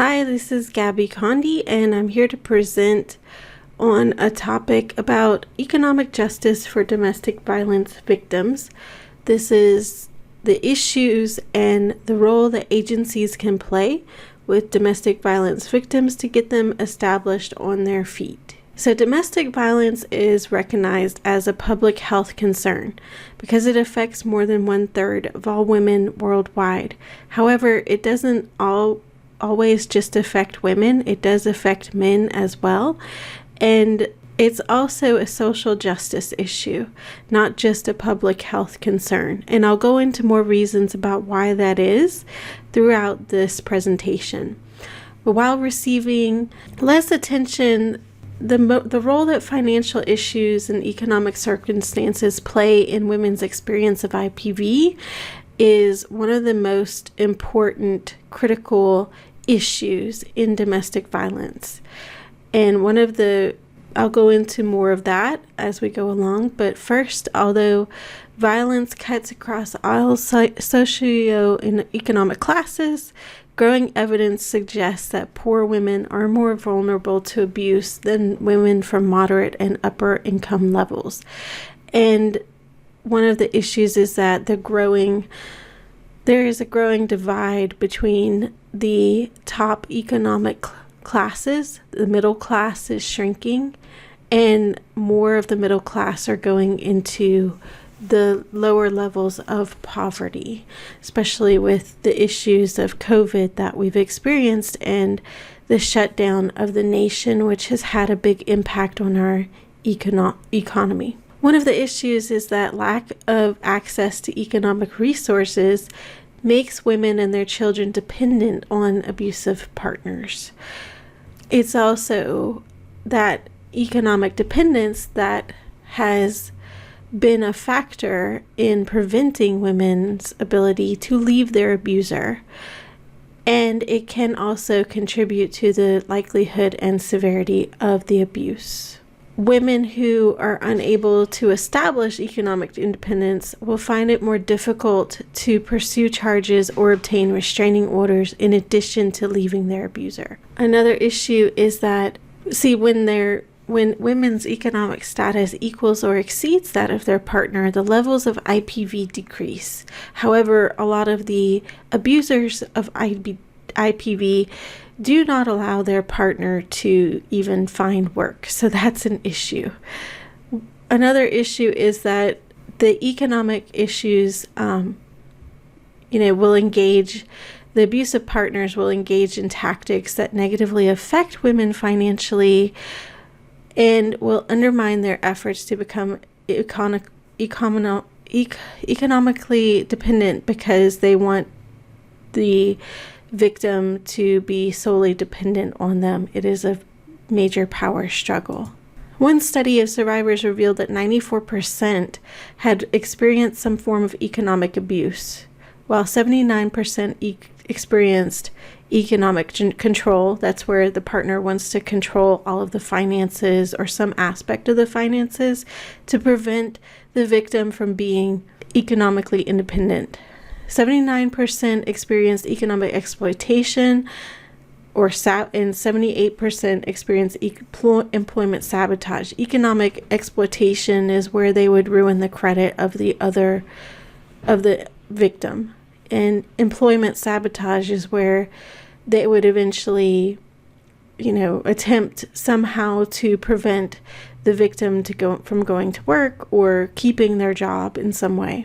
Hi, this is Gabby Condi, and I'm here to present on a topic about economic justice for domestic violence victims. This is the issues and the role that agencies can play with domestic violence victims to get them established on their feet. So domestic violence is recognized as a public health concern because it affects more than 1/3 of all women worldwide. However, it doesn't always just affect women. It does affect men as well. And it's also a social justice issue, not just a public health concern. And I'll go into more reasons about why that is throughout this presentation. But while receiving less attention, the role that financial issues and economic circumstances play in women's experience of IPV is one of the most important critical issues in domestic violence. And I'll go into more of that as we go along. But first, although violence cuts across all socio and economic classes, growing evidence suggests that poor women are more vulnerable to abuse than women from moderate and upper income levels. And one of the issues is that there is a growing divide between the top economic classes. The middle class is shrinking, and more of the middle class are going into the lower levels of poverty, especially with the issues of COVID that we've experienced and the shutdown of the nation, which has had a big impact on our economy. One of the issues is that lack of access to economic resources makes women and their children dependent on abusive partners. It's also that economic dependence that has been a factor in preventing women's ability to leave their abuser. And it can also contribute to the likelihood and severity of the abuse. Women who are unable to establish economic independence will find it more difficult to pursue charges or obtain restraining orders in addition to leaving their abuser. Another issue is that, when women's economic status equals or exceeds that of their partner, the levels of IPV decrease. However, a lot of the abusers of IPV do not allow their partner to even find work. So that's an issue. Another issue is that the economic issues, the abusive partners will engage in tactics that negatively affect women financially and will undermine their efforts to become economically dependent because they want the victim to be solely dependent on them. It is a major power struggle. One study of survivors revealed that 94% had experienced some form of economic abuse, while 79% experienced economic control. That's where the partner wants to control all of the finances or some aspect of the finances to prevent the victim from being economically independent. 79% experienced economic exploitation, and 78% experienced employment sabotage. Economic exploitation is where they would ruin the credit of the victim, and employment sabotage is where they would eventually, attempt somehow to prevent the victim from going to work or keeping their job in some way.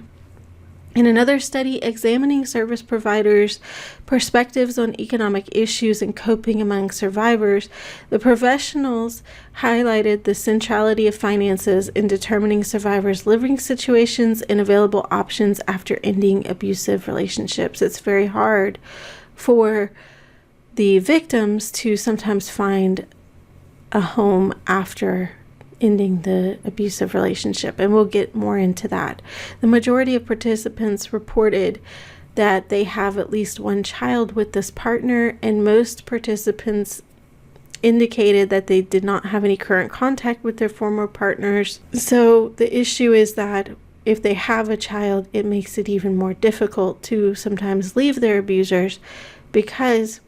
In another study examining service providers' perspectives on economic issues and coping among survivors, the professionals highlighted the centrality of finances in determining survivors' living situations and available options after ending abusive relationships. It's very hard for the victims to sometimes find a home after ending the abusive relationship, and we'll get more into that. The majority of participants reported that they have at least one child with this partner, and most participants indicated that they did not have any current contact with their former partners. So the issue is that if they have a child, it makes it even more difficult to sometimes leave their abusers because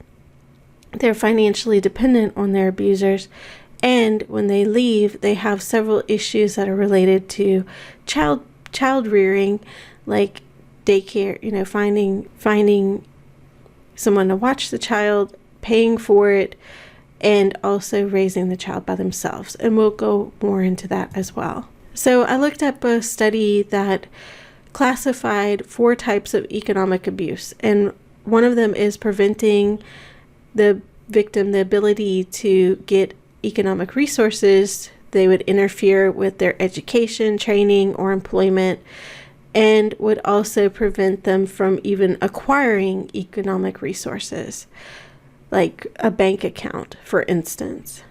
they're financially dependent on their abusers. And when they leave, they have several issues that are related to child rearing, like daycare, finding someone to watch the child, paying for it, and also raising the child by themselves. And we'll go more into that as well. So I looked up a study that classified 4 types of economic abuse, and one of them is preventing the victim the ability to get economic resources. They would interfere with their education, training, or employment, and would also prevent them from even acquiring economic resources, like a bank account, for instance.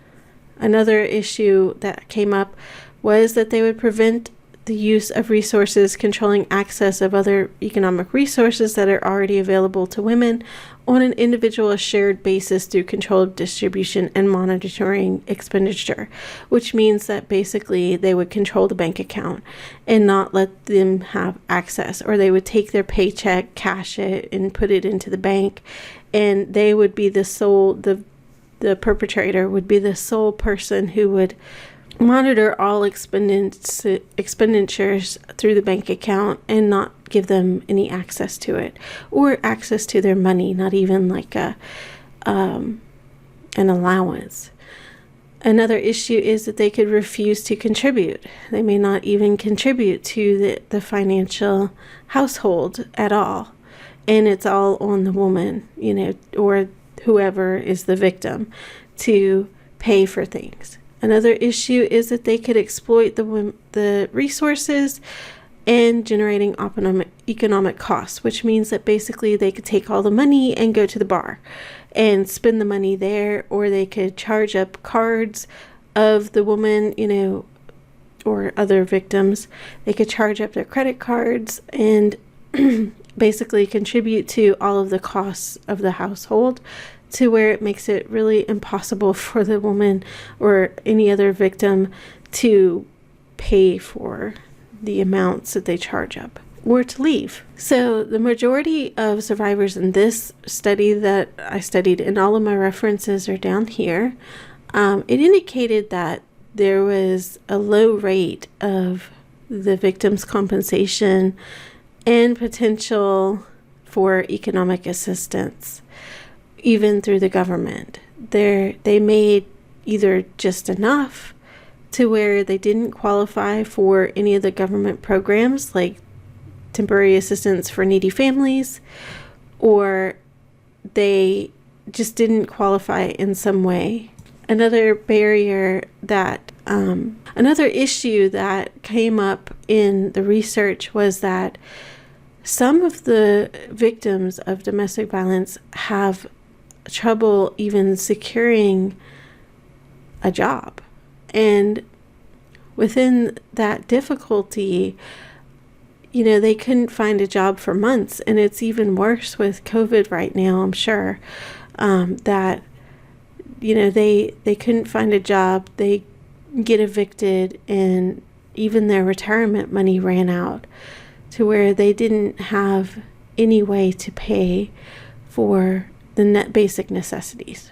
Another issue that came up was that they would prevent the use of resources controlling access of other economic resources that are already available to women on an individual shared basis through controlled distribution and monitoring expenditure, which means that basically they would control the bank account and not let them have access, or they would take their paycheck, cash it, and put it into the bank, and they would be the perpetrator would be the sole person who would monitor all expenditures through the bank account and not give them any access to it or access to their money, not even like an allowance. Another issue is that they could refuse to contribute. They may not even contribute to the financial household at all. And it's all on the woman, or whoever is the victim, to pay for things. Another issue is that they could exploit the resources and generating economic costs, which means that basically they could take all the money and go to the bar and spend the money there, or they could charge up cards of the woman, or other victims. They could charge up their credit cards and basically contribute to all of the costs of the household, to where it makes it really impossible for the woman or any other victim to pay for the amounts that they charge up or to leave. So the majority of survivors in this study that I studied, and all of my references are down here, it indicated that there was a low rate of the victim's compensation and potential for economic assistance, even through the government. They made either just enough to where they didn't qualify for any of the government programs like temporary assistance for needy families, or they just didn't qualify in some way. Another issue that came up in the research was that some of the victims of domestic violence have trouble even securing a job. And within that difficulty, they couldn't find a job for months. And it's even worse with COVID right now, I'm sure, that, they couldn't find a job. They get evicted, and even their retirement money ran out, to where they didn't have any way to pay for the net basic necessities.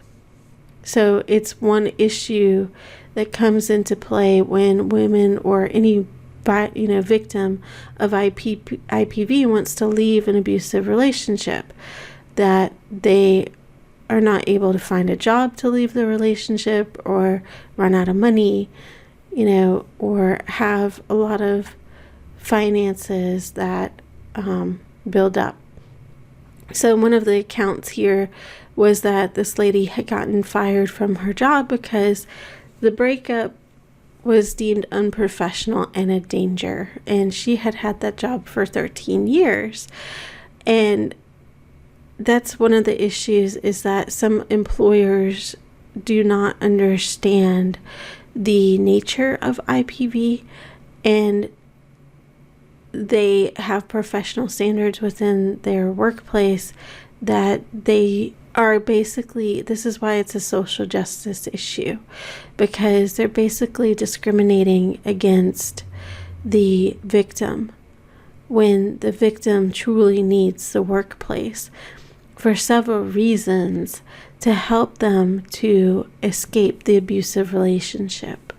So it's one issue that comes into play when women or any victim of IPV wants to leave an abusive relationship, that they are not able to find a job to leave the relationship, or run out of money, or have a lot of finances that build up. So one of the accounts here was that this lady had gotten fired from her job because the breakup was deemed unprofessional and a danger. And she had had that job for 13 years. And that's one of the issues, is that some employers do not understand the nature of IPV, and they have professional standards within their workplace that they are basically, this is why it's a social justice issue, because they're basically discriminating against the victim when the victim truly needs the workplace for several reasons, to help them to escape the abusive relationship.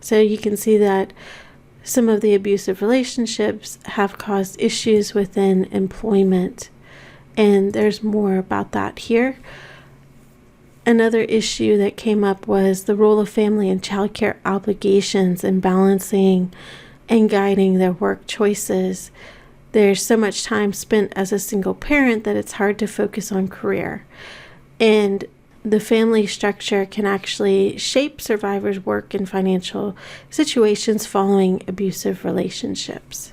So you can see that some of the abusive relationships have caused issues within employment, and there's more about that here. Another issue that came up was the role of family and childcare obligations in balancing and guiding their work choices. There's so much time spent as a single parent that it's hard to focus on career. And the family structure can actually shape survivors' work and financial situations following abusive relationships.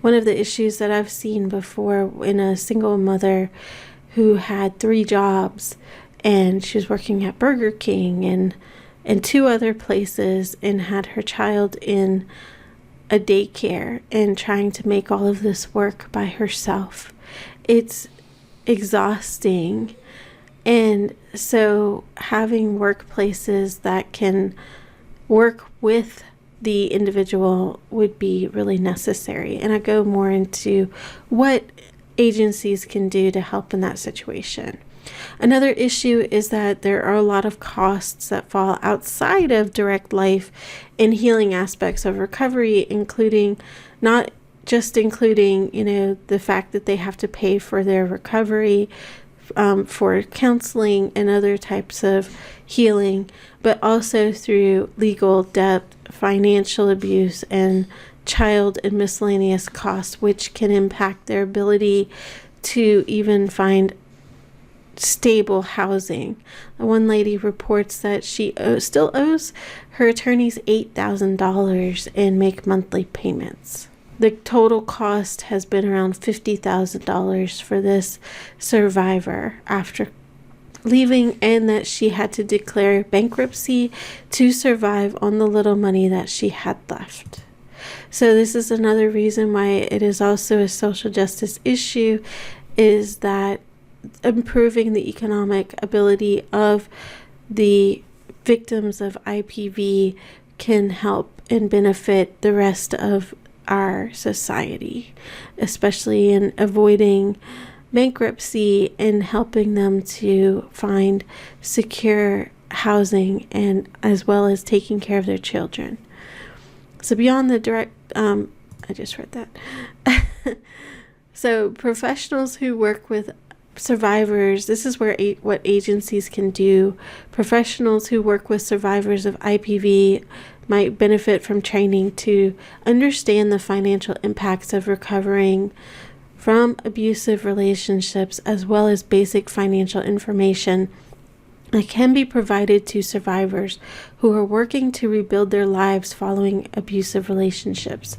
One of the issues that I've seen before in a single mother who had 3 jobs, and she was working at Burger King and 2 other places, and had her child in a daycare and trying to make all of this work by herself. It's exhausting. And so having workplaces that can work with the individual would be really necessary. And I go more into what agencies can do to help in that situation. Another issue is that there are a lot of costs that fall outside of direct life and healing aspects of recovery, including the fact that they have to pay for their recovery, for counseling and other types of healing, but also through legal debt, financial abuse, and child and miscellaneous costs, which can impact their ability to even find stable housing. One lady reports that she still owes her attorneys $8,000 and make monthly payments. The total cost has been around $50,000 for this survivor after leaving, and that she had to declare bankruptcy to survive on the little money that she had left. So this is another reason why it is also a social justice issue, is that improving the economic ability of the victims of IPV can help and benefit the rest of our society, especially in avoiding bankruptcy and helping them to find secure housing, and as well as taking care of their children. So beyond the direct, I just read that. So professionals who work with survivors, this is where what agencies can do. Professionals who work with survivors of IPV might benefit from training to understand the financial impacts of recovering from abusive relationships, as well as basic financial information that can be provided to survivors who are working to rebuild their lives following abusive relationships.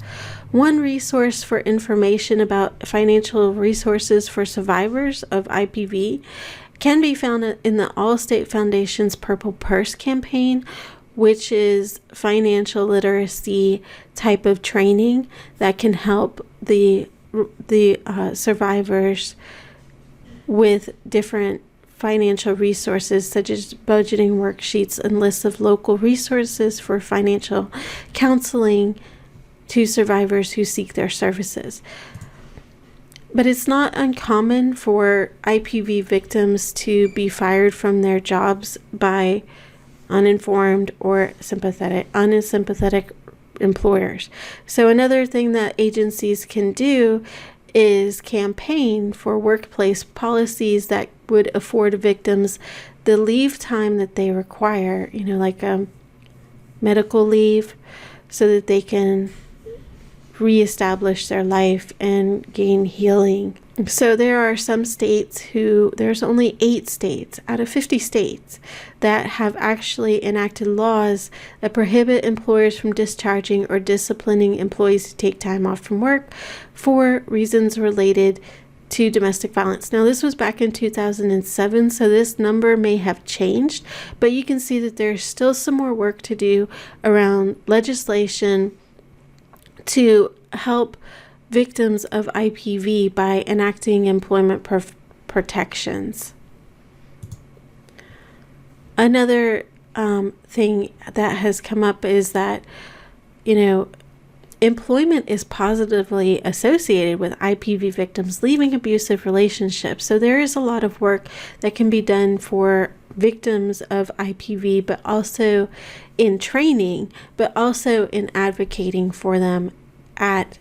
One resource for information about financial resources for survivors of IPV can be found in the Allstate Foundation's Purple Purse campaign, which is financial literacy type of training that can help the survivors with different financial resources, such as budgeting worksheets and lists of local resources for financial counseling to survivors who seek their services. But it's not uncommon for IPV victims to be fired from their jobs by uninformed or unsympathetic employers. So another thing that agencies can do is campaign for workplace policies that would afford victims the leave time that they require, like medical leave, so that they can reestablish their life and gain healing. So there are some states there's only 8 states out of 50 states that have actually enacted laws that prohibit employers from discharging or disciplining employees who take time off from work for reasons related to domestic violence. Now, this was back in 2007, so this number may have changed, but you can see that there's still some more work to do around legislation to help victims of IPV by enacting employment protections. Another thing that has come up is that, employment is positively associated with IPV victims leaving abusive relationships. So there is a lot of work that can be done for victims of IPV, but also in training, but also in advocating for them at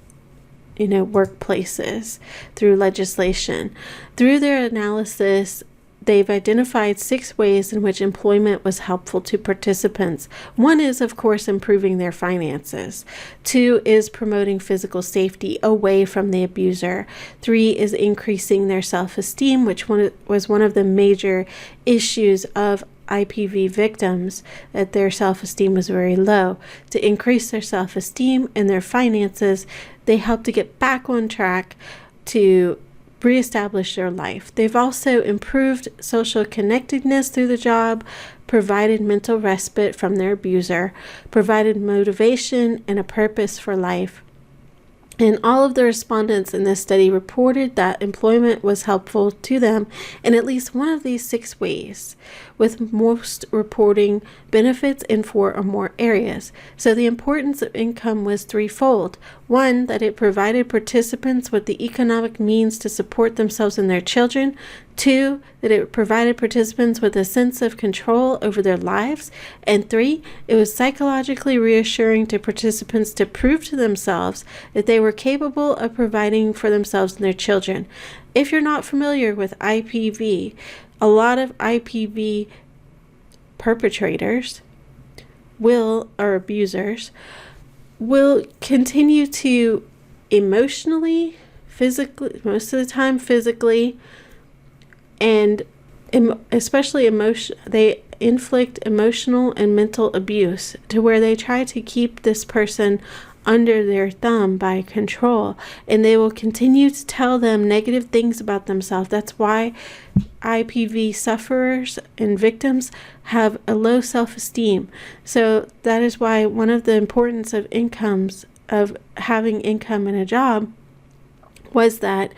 workplaces through legislation. Through their analysis, they've identified 6 ways in which employment was helpful to participants. 1 is, of course, improving their finances. 2 is promoting physical safety away from the abuser. 3 is increasing their self-esteem, which was one of the major issues of IPV victims, that their self-esteem was very low. To increase their self-esteem and their finances, they help to get back on track to reestablish their life. They've also improved social connectedness through the job, provided mental respite from their abuser, provided motivation and a purpose for life. And all of the respondents in this study reported that employment was helpful to them in at least one of these 6 ways, with most reporting benefits in 4 or more areas. So the importance of income was threefold. 1, that it provided participants with the economic means to support themselves and their children. 2, that it provided participants with a sense of control over their lives. And 3, it was psychologically reassuring to participants to prove to themselves that they were capable of providing for themselves and their children. If you're not familiar with IPV, a lot of IPV perpetrators or abusers will continue to emotionally, physically, most of the time physically, and especially they inflict emotional and mental abuse to where they try to keep this person under their thumb by control, and they will continue to tell them negative things about themselves. That's why IPV sufferers and victims have a low self-esteem. So that is why one of the importance of having income in a job was that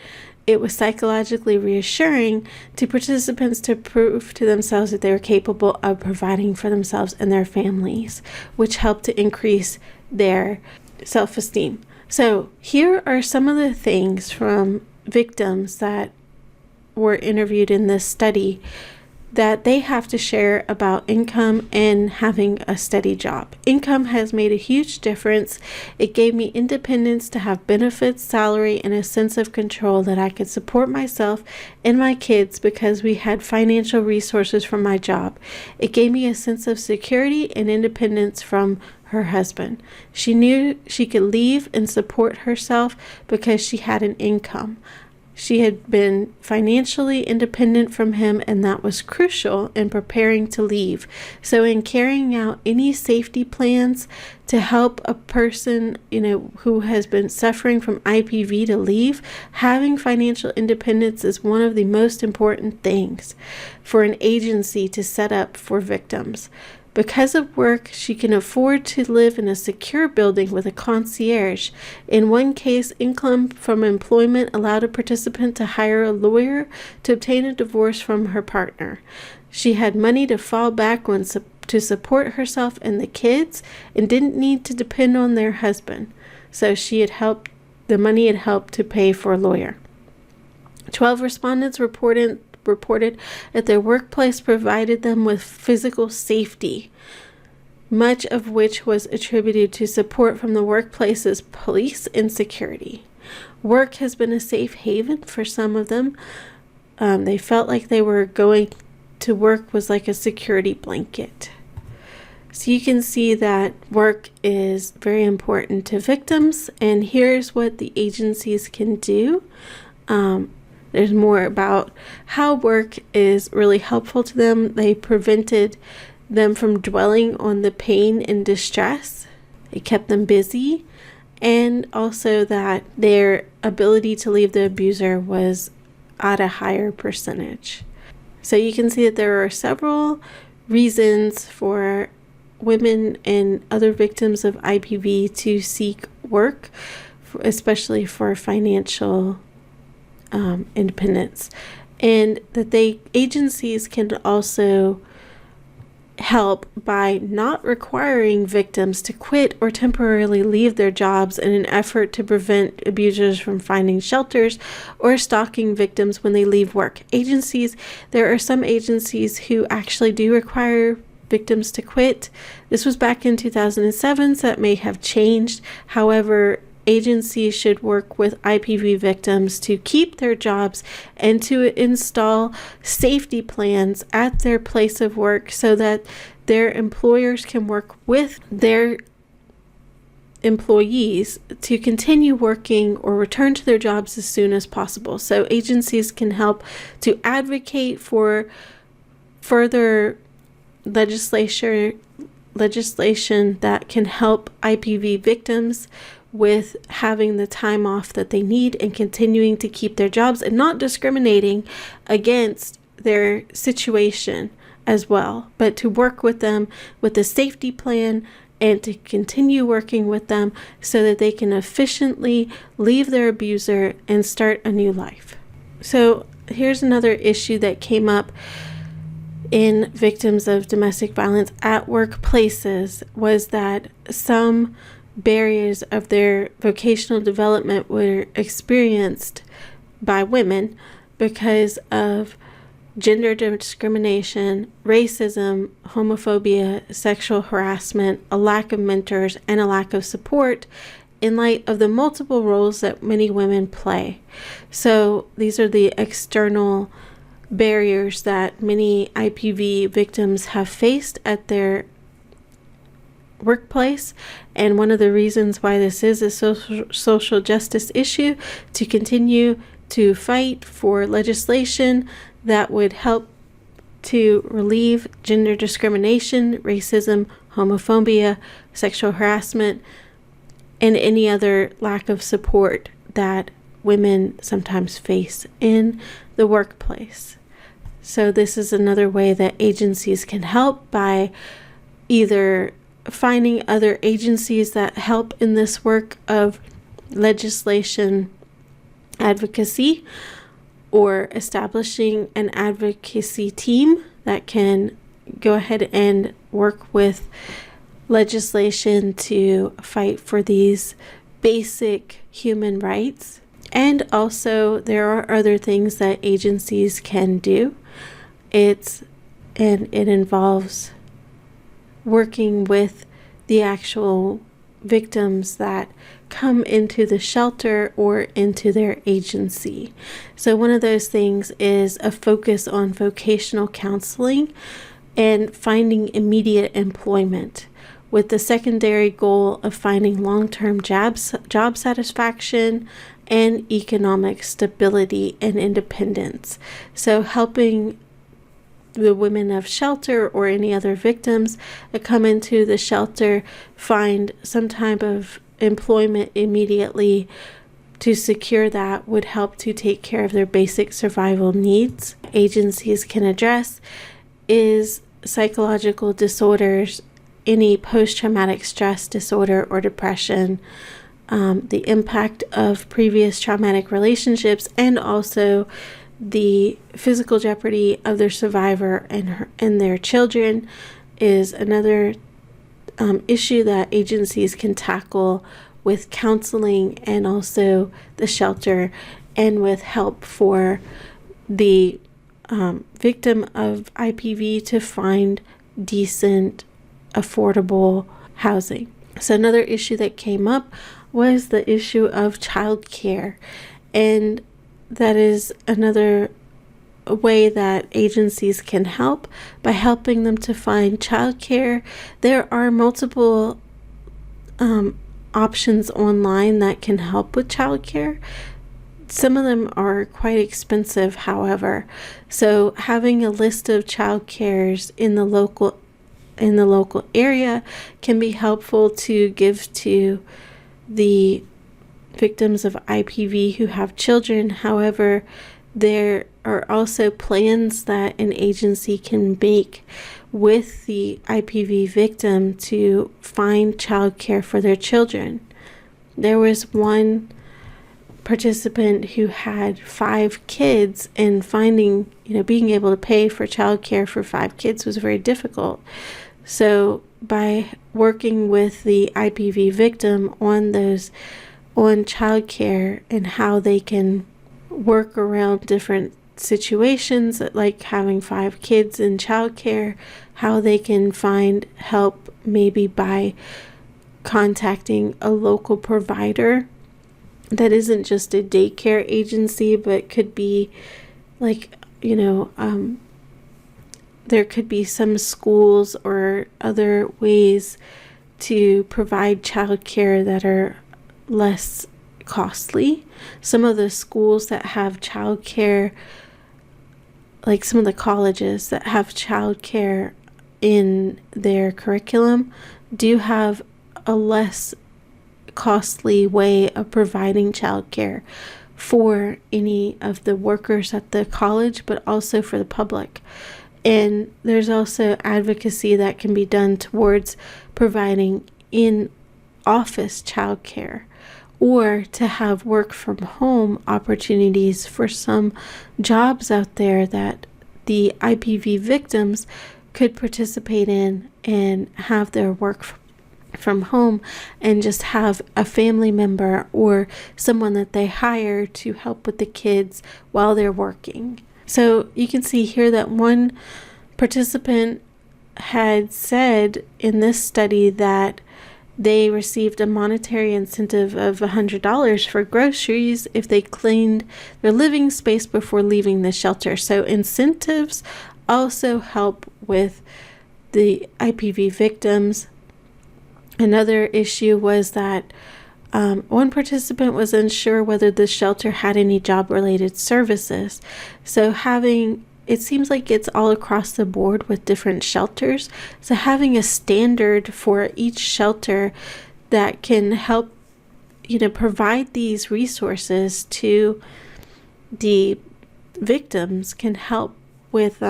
it was psychologically reassuring to participants to prove to themselves that they were capable of providing for themselves and their families, which helped to increase their self-esteem. So here are some of the things from victims that were interviewed in this study that they have to share about income and having a steady job. Income has made a huge difference. It gave me independence to have benefits, salary, and a sense of control that I could support myself and my kids because we had financial resources from my job. It gave me a sense of security and independence from her husband. She knew she could leave and support herself because she had an income. She had been financially independent from him, and that was crucial in preparing to leave. So in carrying out any safety plans to help a person, who has been suffering from IPV to leave, having financial independence is one of the most important things for an agency to set up for victims. Because of work, she can afford to live in a secure building with a concierge. In one case, income from employment allowed a participant to hire a lawyer to obtain a divorce from her partner. She had money to fall back on to support herself and the kids and didn't need to depend on their husband. So the money had helped to pay for a lawyer. 12 respondents reported that their workplace provided them with physical safety, much of which was attributed to support from the workplace's police and security. Work has been a safe haven for some of them. They felt like they were going to work was like a security blanket. So you can see that work is very important to victims, and here's what the agencies can do. There's more about how work is really helpful to them. They prevented them from dwelling on the pain and distress. It kept them busy, and also that their ability to leave the abuser was at a higher percentage. So you can see that there are several reasons for women and other victims of IPV to seek work, especially for financial independence, and that agencies can also help by not requiring victims to quit or temporarily leave their jobs in an effort to prevent abusers from finding shelters or stalking victims when they leave work. There are some agencies who actually do require victims to quit. This was back in 2007, so that may have changed. However, agencies should work with IPV victims to keep their jobs and to install safety plans at their place of work so that their employers can work with their employees to continue working or return to their jobs as soon as possible. So agencies can help to advocate for further legislation that can help IPV victims with having the time off that they need and continuing to keep their jobs and not discriminating against their situation as well, but to work with them with a safety plan and to continue working with them so that they can efficiently leave their abuser and start a new life. So here's another issue that came up in victims of domestic violence at workplaces was that some barriers of their vocational development were experienced by women because of gender discrimination, racism, homophobia, sexual harassment, a lack of mentors, and a lack of support in light of the multiple roles that many women play. So these are the external barriers that many IPV victims have faced at their workplace, and one of the reasons why this is a social justice issue, to continue to fight for legislation that would help to relieve gender discrimination, racism, homophobia, sexual harassment, and any other lack of support that women sometimes face in the workplace. So this is another way that agencies can help by either finding other agencies that help in this work of legislation advocacy, or establishing an advocacy team that can go ahead and work with legislation to fight for these basic human rights. And also there are other things that agencies can do. It involves working with the actual victims that come into the shelter or into their agency. So one of those things is a focus on vocational counseling and finding immediate employment, with the secondary goal of finding long-term job satisfaction and economic stability and independence. So helping the women of shelter or any other victims that come into the shelter find some type of employment immediately to secure that would help to take care of their basic survival needs. Agencies can address is psychological disorders, any post-traumatic stress disorder or depression, the impact of previous traumatic relationships, and also the physical jeopardy of their survivor and their children is another issue that agencies can tackle with counseling and also the shelter, and with help for the victim of IPV to find decent, affordable housing. So another issue that came up was the issue of child care, and that is another way that agencies can help by helping them to find childcare. There are multiple options online that can help with childcare. Some of them are quite expensive, however. So having a list of childcares in the local area can be helpful to give to the victims of IPV who have children. However, there are also plans that an agency can make with the IPV victim to find childcare for their children. There was one participant who had 5 kids, and finding, being able to pay for childcare for 5 kids was very difficult. So by working with the IPV victim on childcare and how they can work around different situations, like having 5 kids in childcare, how they can find help maybe by contacting a local provider that isn't just a daycare agency, but could be like, there could be some schools or other ways to provide childcare that are less costly. Some of the schools that have childcare, like some of the colleges that have childcare in their curriculum, do have a less costly way of providing childcare for any of the workers at the college, but also for the public. And there's also advocacy that can be done towards providing in-office childcare, or to have work from home opportunities for some jobs out there that the IPV victims could participate in and have their work from home, and just have a family member or someone that they hire to help with the kids while they're working. So you can see here that one participant had said in this study that they received a monetary incentive of $100 for groceries if they cleaned their living space before leaving the shelter. So incentives also help with the IPV victims. Another issue was that one participant was unsure whether the shelter had any job-related services. So it seems like it's all across the board with different shelters. So having a standard for each shelter that can help, provide these resources to the victims can help with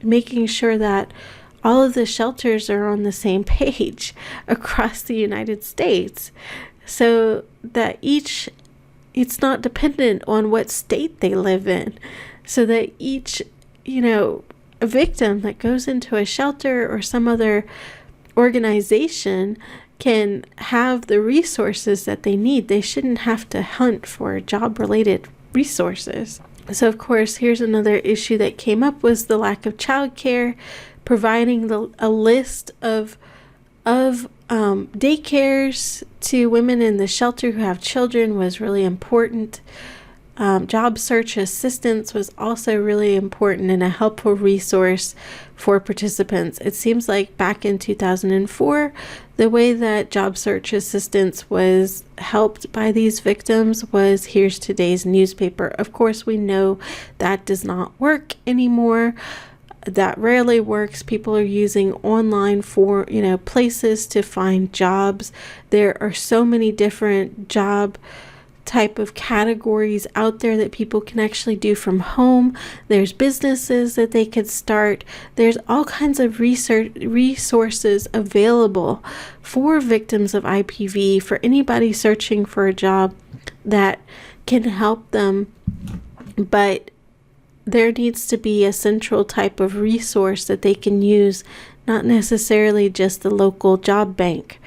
making sure that all of the shelters are on the same page across the United States, so that it's not dependent on what state they live in, so that each, a victim that goes into a shelter or some other organization can have the resources that they need. They shouldn't have to hunt for job-related resources. So, of course, here's another issue that came up, was the lack of childcare. Providing a list of daycares to women in the shelter who have children was really important. Job search assistance was also really important and a helpful resource for participants. It seems like back in 2004, the way that job search assistance was helped by these victims was, here's today's newspaper. Of course, we know that does not work anymore. That rarely works. People are using online for, places to find jobs. There are so many different job type of categories out there that people can actually do from home. There's businesses that they could start. There's all kinds of resources available for victims of IPV, for anybody searching for a job that can help them. But there needs to be a central type of resource that they can use, not necessarily just the local job bank.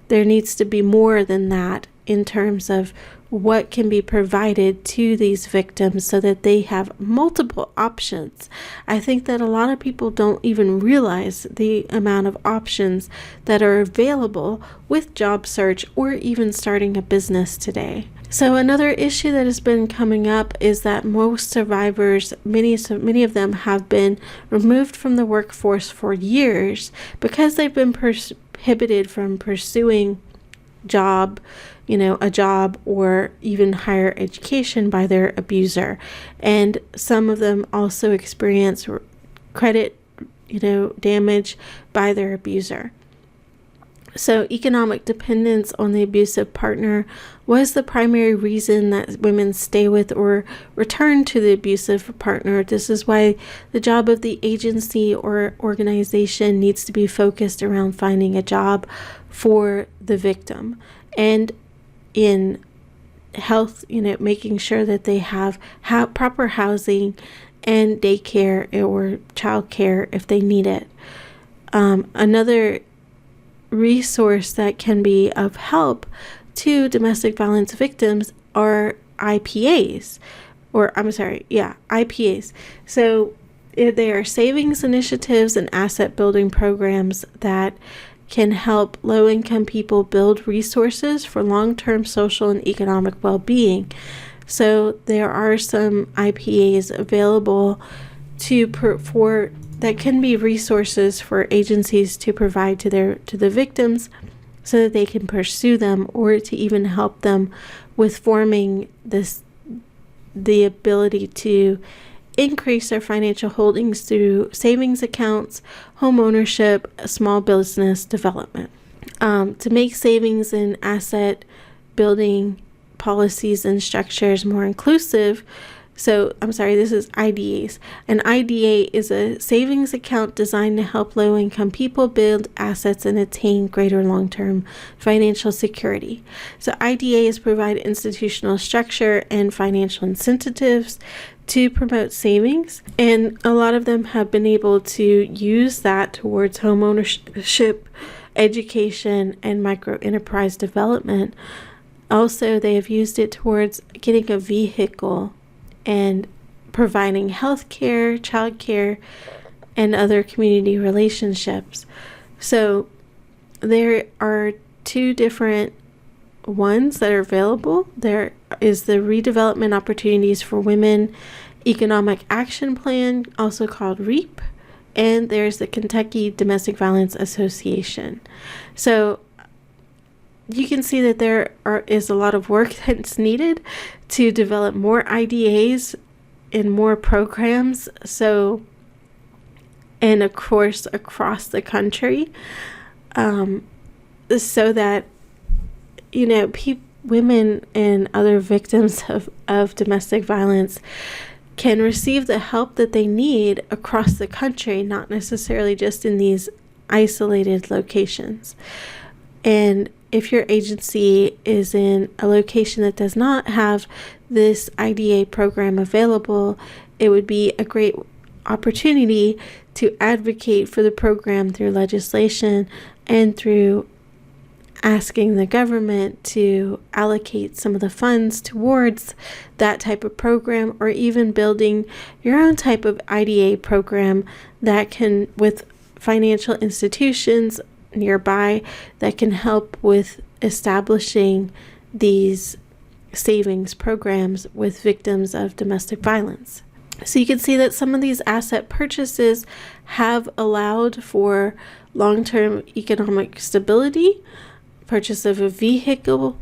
There needs to be more than that in terms of what can be provided to these victims so that they have multiple options. I think that a lot of people don't even realize the amount of options that are available with job search or even starting a business today. So another issue that has been coming up is that most survivors, many of them, have been removed from the workforce for years because they've been prohibited from pursuing a job or even higher education by their abuser. And some of them also experience credit, damage by their abuser. So economic dependence on the abusive partner was the primary reason that women stay with or return to the abusive partner. This is why the job of the agency or organization needs to be focused around finding a job for the victim, and in health, making sure that they have proper housing and daycare or childcare if they need it. Another resource that can be of help to domestic violence victims are IPAs. IPAs. So they are savings initiatives and asset building programs that can help low-income people build resources for long-term social and economic well-being. So there are some IPAs available that can be resources for agencies to provide to the victims so that they can pursue them, or to even help them with forming the ability to increase their financial holdings through savings accounts, home ownership, small business development. To make savings and asset building policies and structures more inclusive. This is IDAs. An IDA is a savings account designed to help low-income people build assets and attain greater long-term financial security. So IDAs provide institutional structure and financial incentives to promote savings, and a lot of them have been able to use that towards home ownership, education, and micro enterprise development. Also, they have used it towards getting a vehicle and providing health care, child care, and other community relationships. So there are two different ones that are available. There is the Redevelopment Opportunities for Women Economic Action Plan, also called REAP, and there's the Kentucky Domestic Violence Association. So you can see that there is a lot of work that's needed to develop more IDAs and more programs. And of course, across the country, so that, women and other victims of domestic violence can receive the help that they need across the country, not necessarily just in these isolated locations. And if your agency is in a location that does not have this IDA program available, it would be a great opportunity to advocate for the program through legislation and through asking the government to allocate some of the funds towards that type of program, or even building your own type of IDA program that can, with financial institutions nearby, that can help with establishing these savings programs with victims of domestic violence. So you can see that some of these asset purchases have allowed for long-term economic stability. Purchase of a vehicle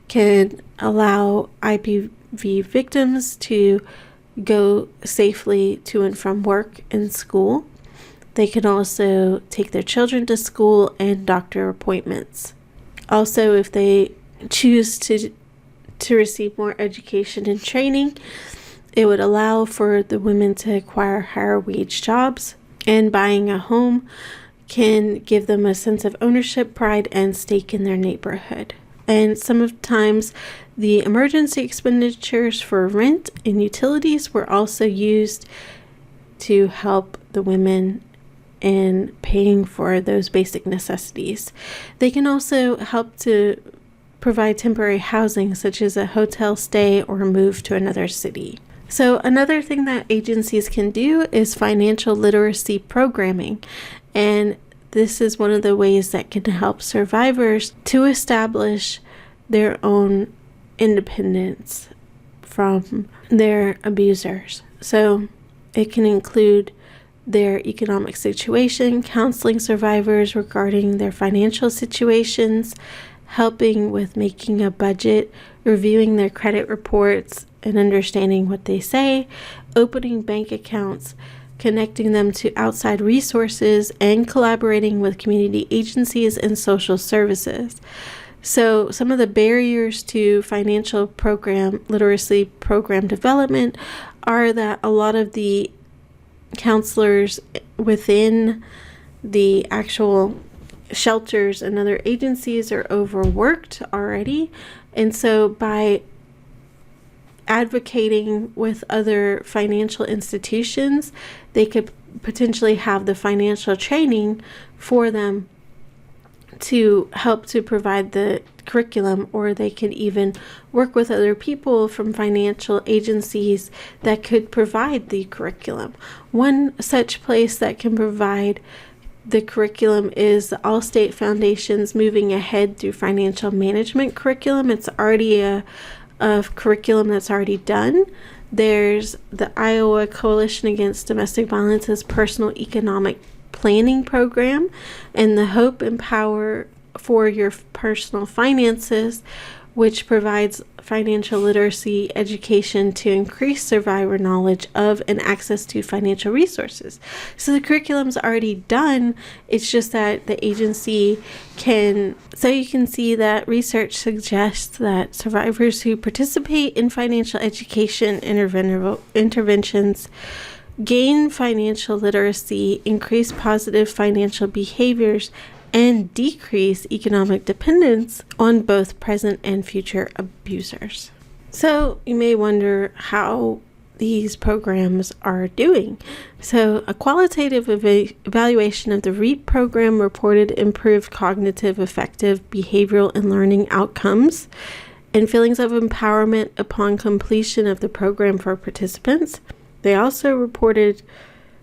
can allow IPV victims to go safely to and from work and school. They can also take their children to school and doctor appointments. Also, if they choose to receive more education and training, it would allow for the women to acquire higher wage jobs, and buying a home can give them a sense of ownership, pride, and stake in their neighborhood. And sometimes the emergency expenditures for rent and utilities were also used to help the women in paying for those basic necessities. They can also help to provide temporary housing, such as a hotel stay or a move to another city. So another thing that agencies can do is financial literacy programming. And this is one of the ways that can help survivors to establish their own independence from their abusers. So it can include their economic situation, counseling survivors regarding their financial situations, helping with making a budget, reviewing their credit reports and understanding what they say, opening bank accounts, connecting them to outside resources, and collaborating with community agencies and social services. So some of the barriers to financial literacy program development are that a lot of the counselors within the actual shelters and other agencies are overworked already. And so by advocating with other financial institutions. They could potentially have the financial training for them to help to provide the curriculum, or they could even work with other people from financial agencies that could provide the curriculum. One such place that can provide the curriculum is the All-State Foundation's Moving Ahead Through Financial Management curriculum. It's already a curriculum that's already done. There's the Iowa Coalition Against Domestic Violence's Personal Economic Planning Program, and the Hope and Power for Your Personal Finances, which provides financial literacy education to increase survivor knowledge of and access to financial resources. So the curriculum's already done. It's just that the agency so you can see that research suggests that survivors who participate in financial education interventions gain financial literacy, increase positive financial behaviors, and decrease economic dependence on both present and future abusers. So you may wonder how these programs are doing. So a qualitative evaluation of the REAP program reported improved cognitive, affective, behavioral, and learning outcomes and feelings of empowerment upon completion of the program for participants. They also reported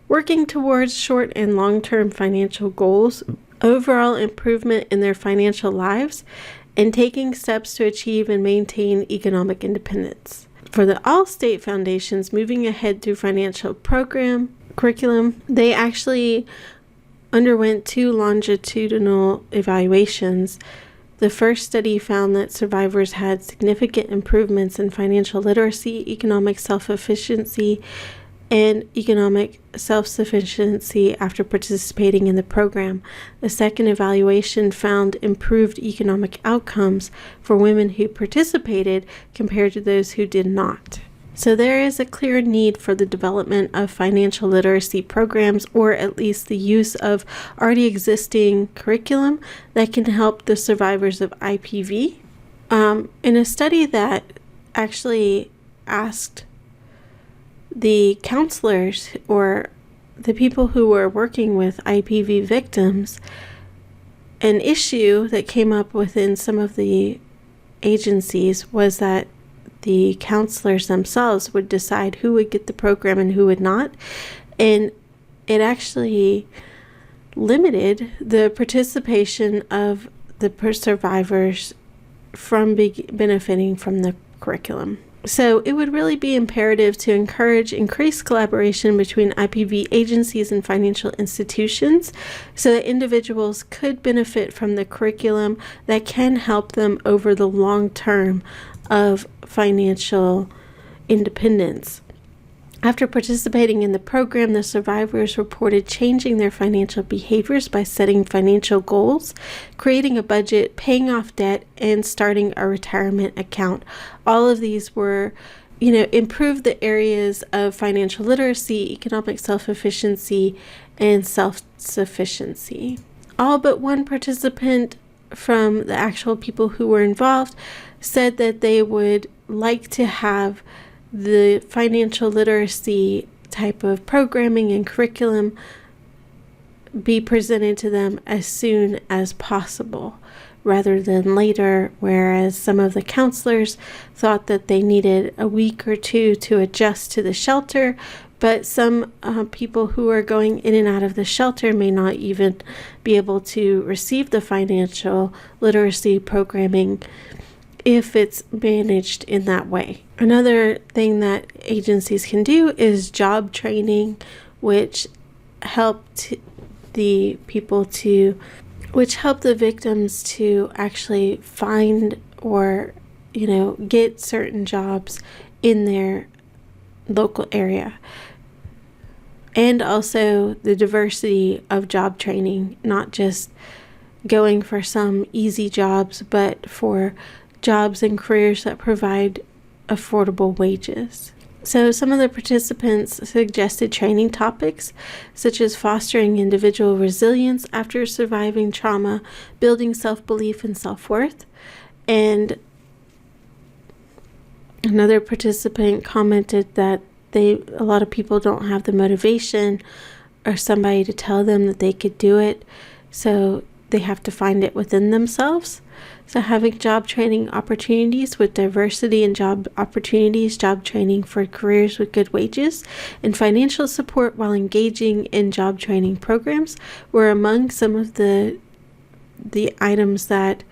working towards short and long-term financial goals, overall improvement in their financial lives, and taking steps to achieve and maintain economic independence. For the All-State Foundation's Moving Ahead Through Financial curriculum, they actually underwent 2 longitudinal evaluations. The first study found that survivors had significant improvements in financial literacy, economic self-efficiency, and economic self-sufficiency after participating in the program. The second evaluation found improved economic outcomes for women who participated compared to those who did not. So there is a clear need for the development of financial literacy programs, or at least the use of already existing curriculum that can help the survivors of IPV. In a study that actually asked the counselors or the people who were working with IPV victims, an issue that came up within some of the agencies was that the counselors themselves would decide who would get the program and who would not. And it actually limited the participation of the survivors from benefiting from the curriculum. So it would really be imperative to encourage increased collaboration between IPV agencies and financial institutions so that individuals could benefit from the curriculum that can help them over the long term of financial independence. After participating in the program, the survivors reported changing their financial behaviors by setting financial goals, creating a budget, paying off debt, and starting a retirement account. All of these were, improved the areas of financial literacy, economic self-efficiency, and self-sufficiency. All but one participant from the actual people who were involved said that they would like to have the financial literacy type of programming and curriculum be presented to them as soon as possible rather than later, whereas some of the counselors thought that they needed a week or 2 to adjust to the shelter, but some people who are going in and out of the shelter may not even be able to receive the financial literacy programming if it's managed in that way. Another thing that agencies can do is job training, which help the victims to actually find or, get certain jobs in their local area. And also the diversity of job training, not just going for some easy jobs, but for jobs and careers that provide affordable wages. So some of the participants suggested training topics such as fostering individual resilience after surviving trauma, building self-belief and self-worth, and Another participant commented that a lot of people don't have the motivation or somebody to tell them that they could do it, so they have to find it within themselves. So having job training opportunities with diversity in job opportunities, job training for careers with good wages, and financial support while engaging in job training programs were among some of the items that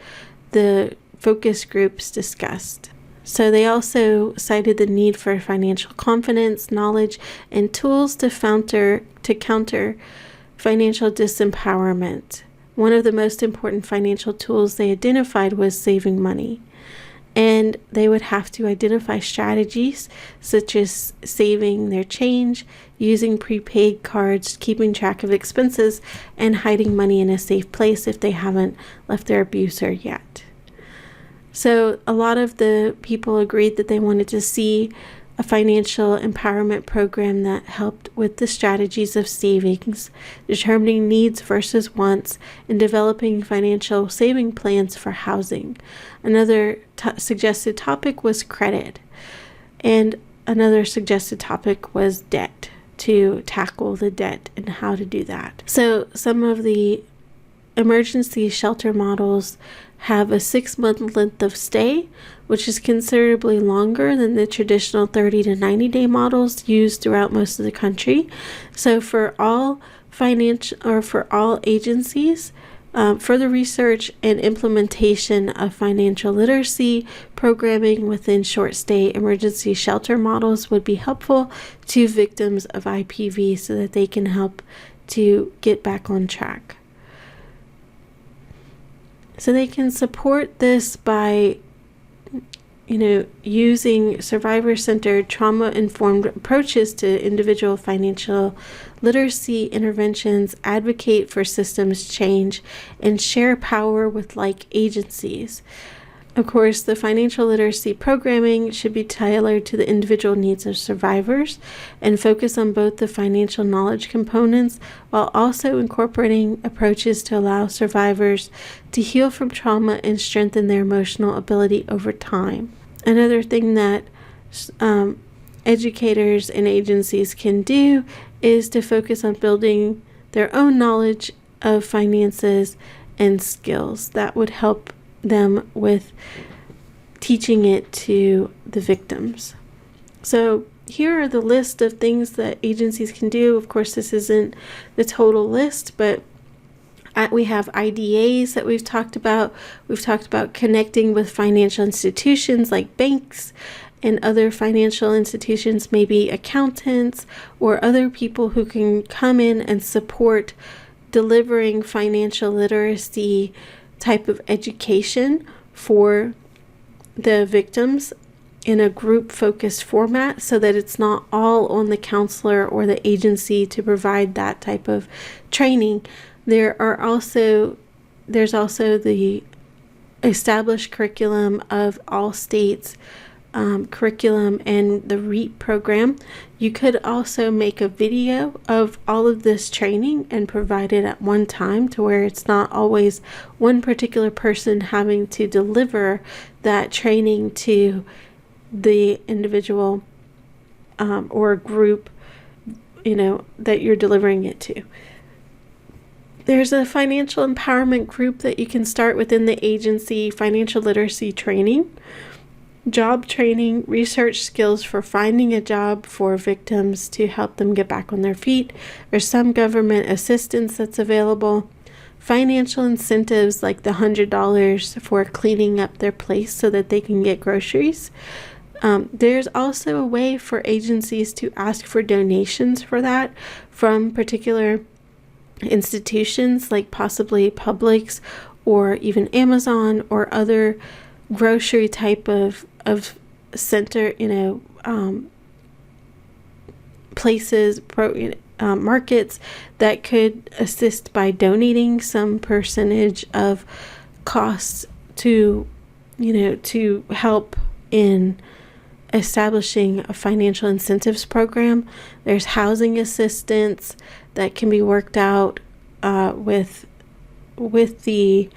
the focus groups discussed. So they also cited the need for financial confidence, knowledge, and tools to counter financial disempowerment. One of the most important financial tools they identified was saving money. And they would have to identify strategies such as saving their change, using prepaid cards, keeping track of expenses, and hiding money in a safe place if they haven't left their abuser yet. So a lot of the people agreed that they wanted to see a financial empowerment program that helped with the strategies of savings, determining needs versus wants, and developing financial saving plans for housing. Another suggested topic was credit, and another suggested topic was debt, to tackle the debt and how to do that. So some of the emergency shelter models have a 6-month length of stay, which is considerably longer than the traditional 30 to 90-day models used throughout most of the country. So for all agencies, further research and implementation of financial literacy programming within short stay emergency shelter models would be helpful to victims of IPV so that they can help to get back on track. So they can support this by, using survivor-centered, trauma-informed approaches to individual financial literacy interventions, advocate for systems change, and share power with like agencies. Of course, the financial literacy programming should be tailored to the individual needs of survivors and focus on both the financial knowledge components while also incorporating approaches to allow survivors to heal from trauma and strengthen their emotional ability over time. Another thing that educators and agencies can do is to focus on building their own knowledge of finances and skills that would help them with teaching it to the victims. So here are the list of things that agencies can do. Of course, this isn't the total list, but we have IDAs that we've talked about. We've talked about connecting with financial institutions like banks and other financial institutions, maybe accountants or other people who can come in and support delivering financial literacy type of education for the victims in a group focused format so that it's not all on the counselor or the agency to provide that type of training. There's also the established curriculum of all states curriculum and the REAP program. You could also make a video of all of this training and provide it at one time to where it's not always one particular person having to deliver that training to the individual or group, that you're delivering it to. There's a financial empowerment group that you can start within the agency, financial literacy training, job training, research skills for finding a job for victims to help them get back on their feet. There's some government assistance that's available. Financial incentives like the $100 for cleaning up their place so that they can get groceries. There's also a way for agencies to ask for donations for that from particular institutions like possibly Publix or even Amazon or other grocery type of center, places, markets that could assist by donating some percentage of costs to help in establishing a financial incentives program. There's housing assistance that can be worked out with the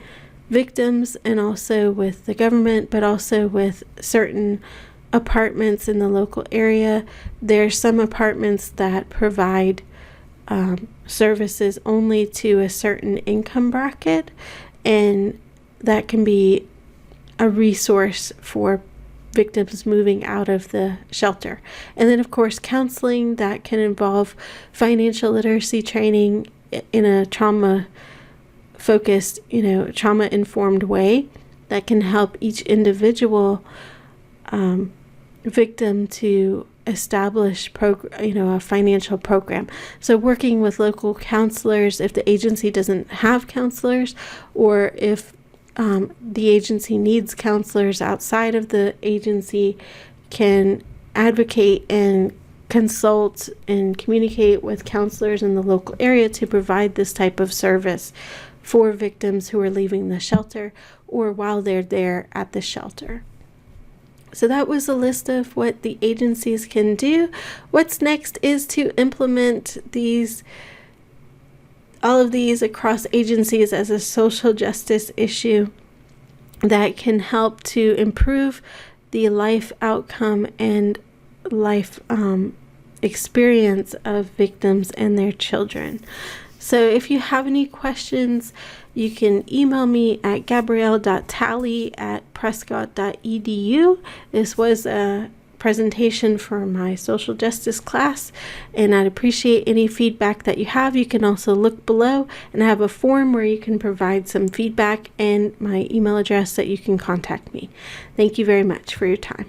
victims and also with the government, but also with certain apartments in the local area. There's some apartments that provide services only to a certain income bracket, and that can be a resource for victims moving out of the shelter. And then, of course, counseling that can involve financial literacy training in a trauma-focused, trauma-informed way that can help each individual victim to establish a financial program. So working with local counselors if the agency doesn't have counselors, or if the agency needs counselors outside of the agency, can advocate and consult and communicate with counselors in the local area to provide this type of service for victims who are leaving the shelter or while they're there at the shelter. So that was a list of what the agencies can do. What's next is to implement all of these across agencies as a social justice issue that can help to improve the life outcome and life experience of victims and their children. So if you have any questions, you can email me at gabrielle.talley@prescott.edu. This was a presentation for my social justice class, and I'd appreciate any feedback that you have. You can also look below, and I have a form where you can provide some feedback and my email address that you can contact me. Thank you very much for your time.